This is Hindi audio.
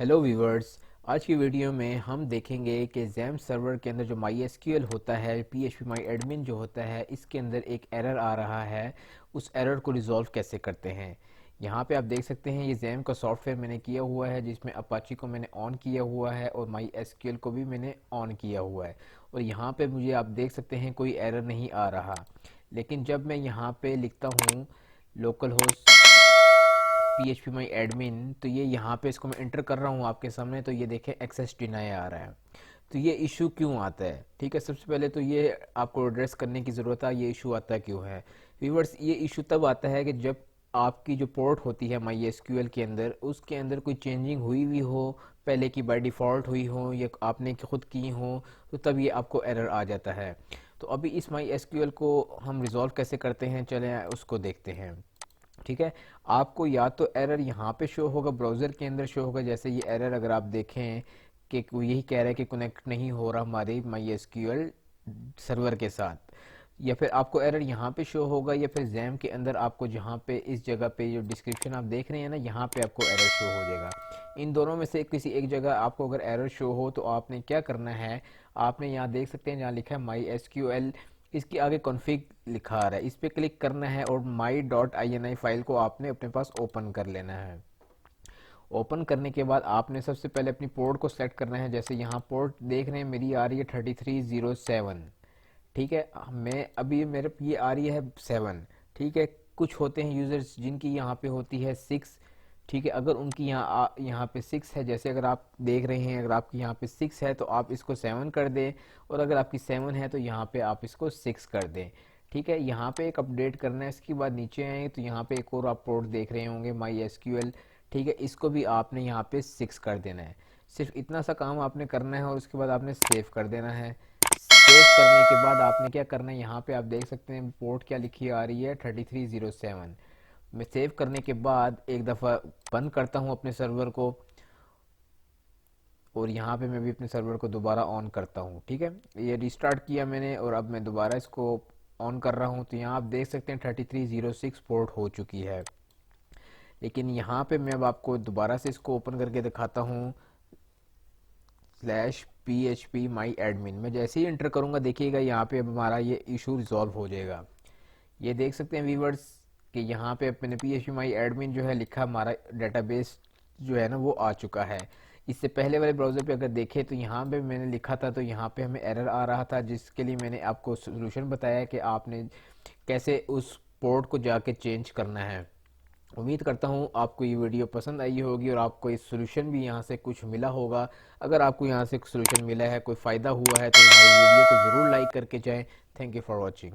Hello viewers. आज की वीडियो में हम देखेंगे कि जैम सर्वर के अंदर जो MySQL होता है, PHP माई एडमिन जो होता है, इसके अंदर एक एरर आ रहा है। उस एरर को रिजॉल्व कैसे करते हैं। यहाँ पे आप देख सकते हैं ये जैम का सॉफ्टवेयर मैंने किया हुआ है, जिसमें अपाची को मैंने ऑन किया हुआ है और MySQL को भी मैंने ऑन किया हुआ है। और यहाँ पे मुझे आप देख सकते हैं कोई एरर नहीं आ रहा। लेकिन जब मैं यहाँ पे लिखता हूँ लोकल होस्ट PHP माई एडमिन, तो ये यहाँ पे इसको मैं इंटर कर रहा हूँ आपके सामने, तो ये देखें एक्सेस डिनाई आ रहा है। तो ये इशू क्यों आता है? ठीक है, सबसे पहले तो ये आपको एड्रेस करने की ज़रूरत है, ये इशू आता क्यों है। व्यूवर्स, ये इशू तब आता है कि जब आपकी जो पोर्ट होती है MySQL के अंदर, उसके अंदर कोई चेंजिंग हुई हुई हो, पहले की बाय डिफ़ॉल्ट हुई हो या आपने खुद की हो, तो तब ये आपको एरर आ जाता है। तो अभी इस MySQL को हम रिज़ॉल्व कैसे करते हैं, चलें उसको देखते हैं। ठीक है, आपको या तो एरर यहाँ पे शो होगा, ब्राउज़र के अंदर शो होगा, जैसे ये एरर अगर आप देखें कि वो यही कह रहा है कि कनेक्ट नहीं हो रहा हमारे MySQL सर्वर के साथ। या फिर आपको एरर यहाँ पे शो होगा, या फिर जैम के अंदर आपको जहाँ पे इस जगह पे जो डिस्क्रिप्शन आप देख रहे हैं ना, यहाँ पे आपको एरर शो हो जाएगा। इन दोनों में से किसी एक जगह आपको अगर एरर शो हो तो आपने क्या करना है, आपने यहाँ देख सकते हैं जहाँ लिखा है MySQL, इसके आगे कॉन्फ़िग लिखा आ रहा है, इस पर क्लिक करना है और my.ini फाइल को आपने अपने पास ओपन कर लेना है। ओपन करने के बाद आपने सबसे पहले अपनी पोर्ट को सेलेक्ट करना है। जैसे यहाँ पोर्ट देख रहे हैं मेरी आ रही है 3307। ठीक है, मैं अभी मेरे ये आ रही है 7। ठीक है, कुछ होते हैं यूज़र्स जिनकी यहाँ पे होती है 6। ठीक है, अगर उनकी यहाँ पे 6 है, जैसे अगर आप देख रहे हैं अगर आपकी यहाँ पे 6 है तो आप इसको 7 कर दें, और अगर आपकी 7 है तो यहाँ पे आप इसको 6 कर दें। ठीक है, यहाँ पे एक अपडेट करना है। इसके बाद नीचे आए तो यहाँ पे एक और आप पोर्ट देख रहे होंगे MySQL। ठीक है, इसको भी आपने यहाँ पे 6 कर देना है। सिर्फ इतना सा काम आपने करना है और उसके बाद आपने सेव कर देना है। सेव करने के बाद आपने क्या करना है, यहाँ पे आप देख सकते हैं पोर्ट क्या लिखी आ रही है 3307। मैं सेव करने के बाद एक दफ़ा बंद करता हूँ अपने सर्वर को, और यहाँ पे मैं भी अपने सर्वर को दोबारा ऑन करता हूँ। ठीक है, ये रिस्टार्ट किया मैंने और अब मैं दोबारा इसको ऑन कर रहा हूँ, तो यहाँ आप देख सकते हैं 3306 पोर्ट हो चुकी है। लेकिन यहाँ पे मैं अब आपको दोबारा से इसको ओपन करके दिखाता हूँ। /PHP माई एडमिन मैं जैसे ही इंटर करूँगा, देखिएगा यहाँ पे अब हमारा ये इशू रिजॉल्व हो जाएगा। ये देख सकते हैं व्यूवर्स कि यहाँ पे मैंने PHP माई एडमिन जो है लिखा, हमारा डेटाबेस जो है ना वो आ चुका है। इससे पहले वाले ब्राउज़र पे अगर देखें तो यहाँ पे मैंने लिखा था तो यहाँ पे हमें एरर आ रहा था, जिसके लिए मैंने आपको सोल्यूशन बताया कि आपने कैसे उस पोर्ट को जाके चेंज करना है। उम्मीद करता हूँ आपको ये वीडियो पसंद आई होगी और आपको इस सोल्यूशन भी यहाँ से कुछ मिला होगा। अगर आपको यहाँ से सोल्यूशन मिला है, कोई फ़ायदा हुआ है, तो हमारी वीडियो को ज़रूर लाइक करके जाएँ। Thank you for watching.